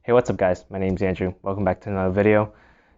Hey, what's up guys? My name's Andrew. Welcome back to another video.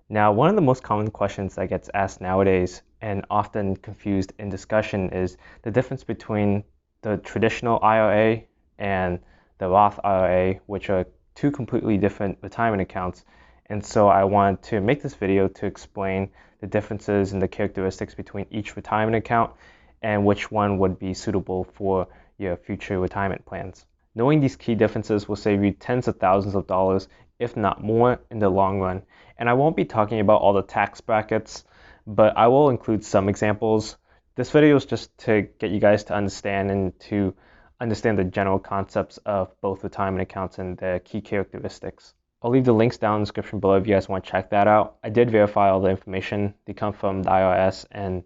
Now, one of the most common questions that gets asked nowadays and often confused in discussion is the difference between the traditional IRA and the Roth IRA, which are two completely different retirement accounts. And so I wanted to make this video to explain the differences and the characteristics between each retirement account and which one would be suitable for your future retirement plans. Knowing these key differences will save you tens of thousands of dollars, if not more, in the long run. And I won't be talking about all the tax brackets, but I will include some examples. This video is just to get you guys to understand and to understand the general concepts of both retirement accounts and their key characteristics. I'll leave the links down in the description below if you guys want to check that out. I did verify all the information. They come from the IRS and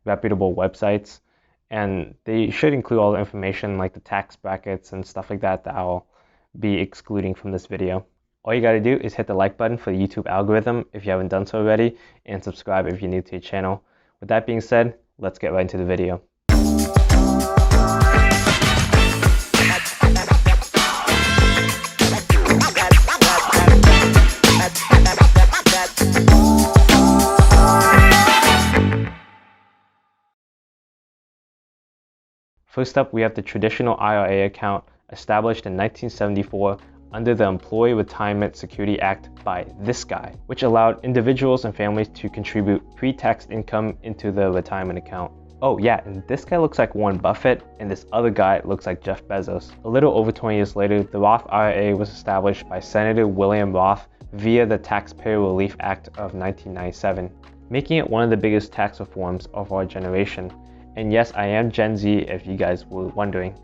reputable websites. And they should include all the information like the tax brackets and stuff like that that I'll be excluding from this video. All you gotta do is hit the like button for the YouTube algorithm if you haven't done so already, and subscribe if you're new to the channel. With that being said, let's get right into the video. First up, we have the traditional IRA account established in 1974 under the Employee Retirement Security Act by this guy, which allowed individuals and families to contribute pre-tax income into the retirement account. Oh yeah, and this guy looks like Warren Buffett, and this other guy looks like Jeff Bezos. A little over 20 years later, the Roth IRA was established by Senator William Roth via the Taxpayer Relief Act of 1997, making it one of the biggest tax reforms of our generation. And yes, I am Gen Z if you guys were wondering.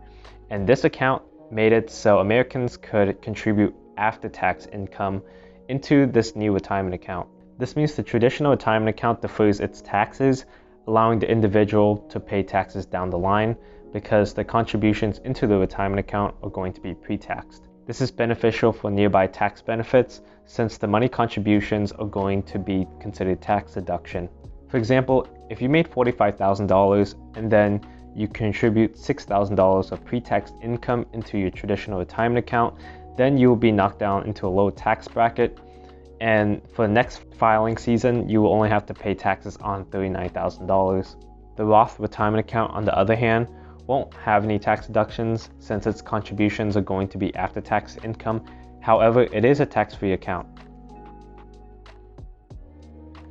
And this account made it so Americans could contribute after-tax income into this new retirement account. This means the traditional retirement account defers its taxes, allowing the individual to pay taxes down the line because the contributions into the retirement account are going to be pre-taxed. This is beneficial for nearby tax benefits since the money contributions are going to be considered tax deduction. For example, if you made $45,000 and then you contribute $6,000 of pre-tax income into your traditional retirement account, then you will be knocked down into a low tax bracket. And for the next filing season, you will only have to pay taxes on $39,000. The Roth retirement account, on the other hand, won't have any tax deductions since its contributions are going to be after-tax income. However, it is a tax-free account.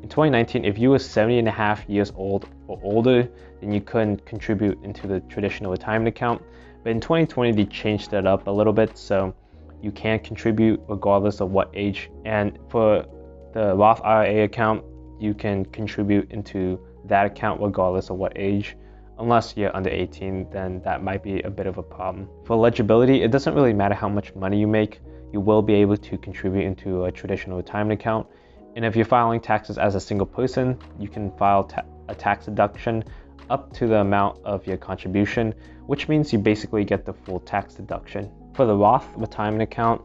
In 2019, if you were 70.5 years old or older, then you couldn't contribute into the traditional retirement account. But in 2020, they changed that up a little bit, so you can contribute regardless of what age. And for the Roth IRA account, you can contribute into that account regardless of what age. Unless you're under 18, then that might be a bit of a problem. For eligibility, it doesn't really matter how much money you make. You will be able to contribute into a traditional retirement account. And if you're filing taxes as a single person, you can file a tax deduction up to the amount of your contribution, which means you basically get the full tax deduction. For the Roth retirement account,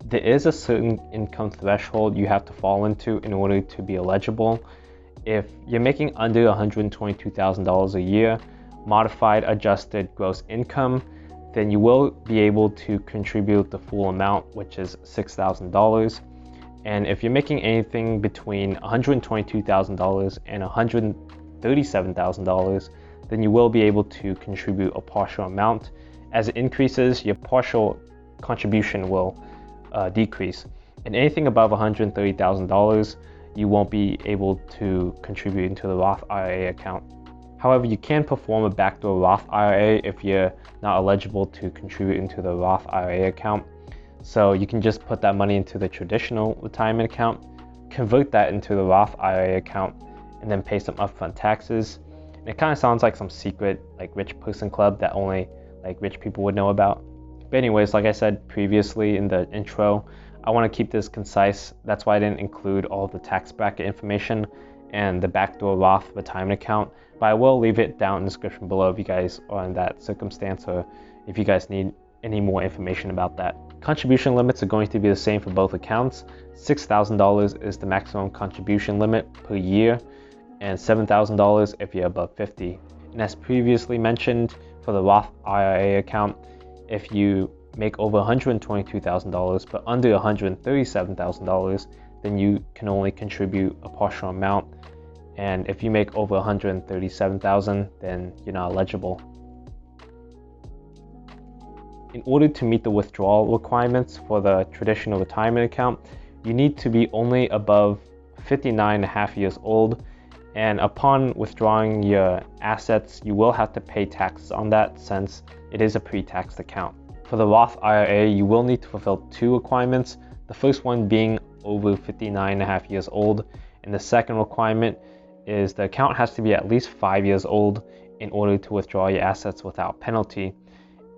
there is a certain income threshold you have to fall into in order to be eligible. If you're making under $122,000 a year, modified adjusted gross income, then you will be able to contribute the full amount, which is $6,000. And if you're making anything between $122,000 and $137,000, then you will be able to contribute a partial amount. As it increases, your partial contribution will decrease. And anything above $130,000, you won't be able to contribute into the Roth IRA account. However, you can perform a backdoor Roth IRA if you're not eligible to contribute into the Roth IRA account. So you can just put that money into the traditional retirement account, convert that into the Roth IRA account, and then pay some upfront taxes. And it kind of sounds like some secret rich person club that only rich people would know about. But anyways, like I said previously in the intro, I want to keep this concise. That's why I didn't include all the tax bracket information and the backdoor Roth retirement account. But I will leave it down in the description below if you guys are in that circumstance or if you guys need any more information about that. Contribution limits are going to be the same for both accounts. $6,000 is the maximum contribution limit per year, and $7,000 if you're above 50. And as previously mentioned, for the Roth IRA account, if you make over $122,000 but under $137,000, then you can only contribute a partial amount. And if you make over $137,000, then you're not eligible. In order to meet the withdrawal requirements for the traditional retirement account, you need to be only above 59.5 years old, and upon withdrawing your assets, you will have to pay taxes on that since it is a pre-taxed account. For the Roth IRA, you will need to fulfill two requirements, the first one being over 59.5 years old, and the second requirement is the account has to be at least 5 years old in order to withdraw your assets without penalty.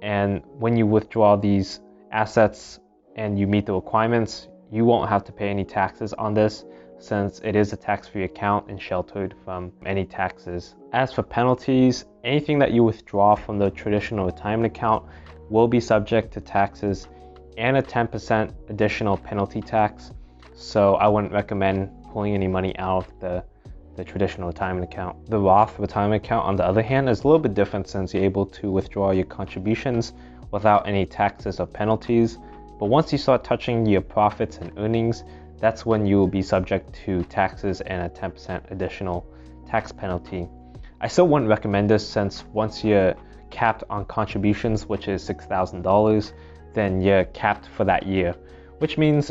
And when you withdraw these assets and you meet the requirements, you won't have to pay any taxes on this since it is a tax-free account and sheltered from any taxes. As for penalties, anything that you withdraw from the traditional retirement account will be subject to taxes and a 10% additional penalty tax. So I wouldn't recommend pulling any money out of the traditional retirement account. The Roth retirement account, on the other hand, is a little bit different since you're able to withdraw your contributions without any taxes or penalties. But once you start touching your profits and earnings, that's when you will be subject to taxes and a 10% additional tax penalty. I still wouldn't recommend this since once you're capped on contributions, which is $6,000, then you're capped for that year, which means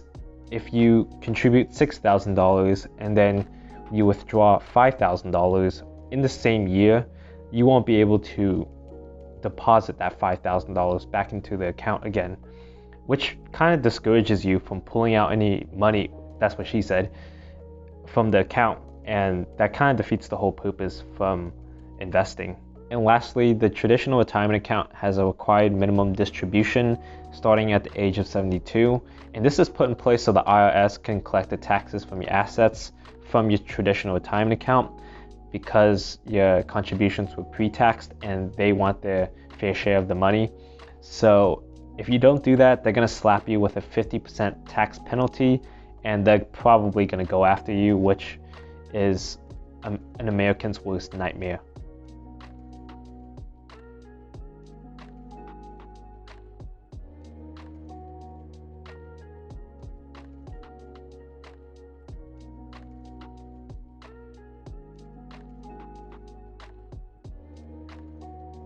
if you contribute $6,000 and then you withdraw $5,000 in the same year, you won't be able to deposit that $5,000 back into the account again, which kind of discourages you from pulling out any money, that's what she said, from the account, and that kind of defeats the whole purpose from investing. And lastly, the traditional retirement account has a required minimum distribution starting at the age of 72, and this is put in place so the IRS can collect the taxes from your assets from your traditional retirement account because your contributions were pre-taxed and they want their fair share of the money. So if you don't do that, they're going to slap you with a 50% tax penalty, and they're probably going to go after you, which is an American's worst nightmare.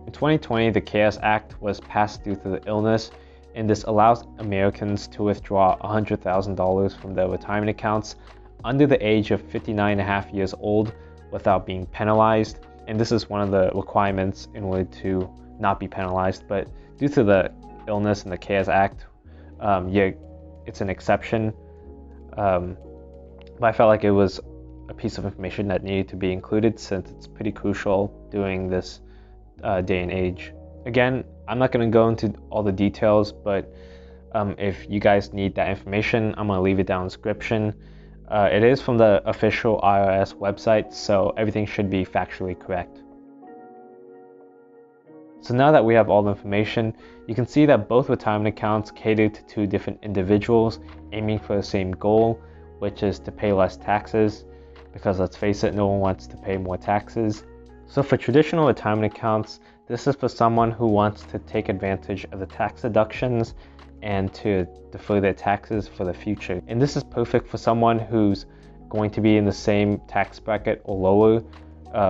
In 2020, the CARES Act was passed due to the illness, and this allows Americans to withdraw $100,000 from their retirement accounts under the age of 59.5 years old without being penalized. And this is one of the requirements in order to not be penalized. But due to the illness and the CARES Act, it's an exception. But I felt like it was a piece of information that needed to be included since it's pretty crucial during this day and age. Again, I'm not going to go into all the details, but if you guys need that information, I'm going to leave it down in the description. It is from the official IRS website, so everything should be factually correct. So now that we have all the information, you can see that both retirement accounts cater to two different individuals aiming for the same goal, which is to pay less taxes, because let's face it, no one wants to pay more taxes. So for traditional retirement accounts, this is for someone who wants to take advantage of the tax deductions and to defer their taxes for the future. And this is perfect for someone who's going to be in the same tax bracket or lower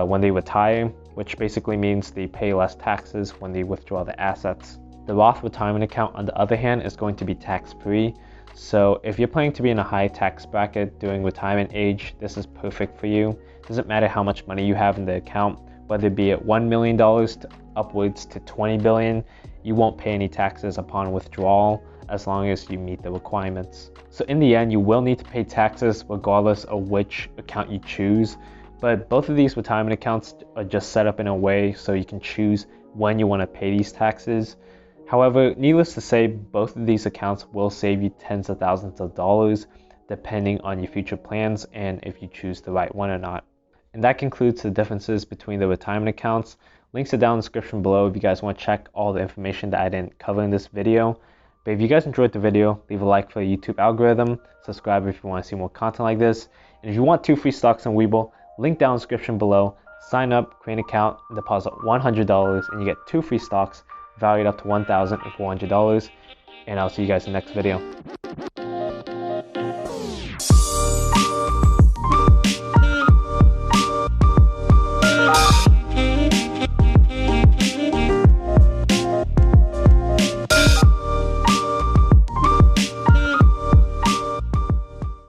when they retire, which basically means they pay less taxes when they withdraw the assets. The Roth retirement account, on the other hand, is going to be tax-free. So if you're planning to be in a high tax bracket during retirement age, this is perfect for you. It doesn't matter how much money you have in the account, whether it be at $1 million to upwards to $20 billion, you won't pay any taxes upon withdrawal as long as you meet the requirements. So in the end, you will need to pay taxes regardless of which account you choose, but both of these retirement accounts are just set up in a way so you can choose when you want to pay these taxes. However, needless to say, both of these accounts will save you tens of thousands of dollars depending on your future plans and if you choose the right one or not. And that concludes the differences between the retirement accounts. Links are down in the description below if you guys want to check all the information that I didn't cover in this video. But if you guys enjoyed the video, leave a like for the YouTube algorithm, subscribe if you want to see more content like this. And if you want 2 free stocks on Webull, link down in the description below. Sign up, create an account, and deposit $100 and you get 2 free stocks valued up to $1,400. and I'll see you guys in the next video.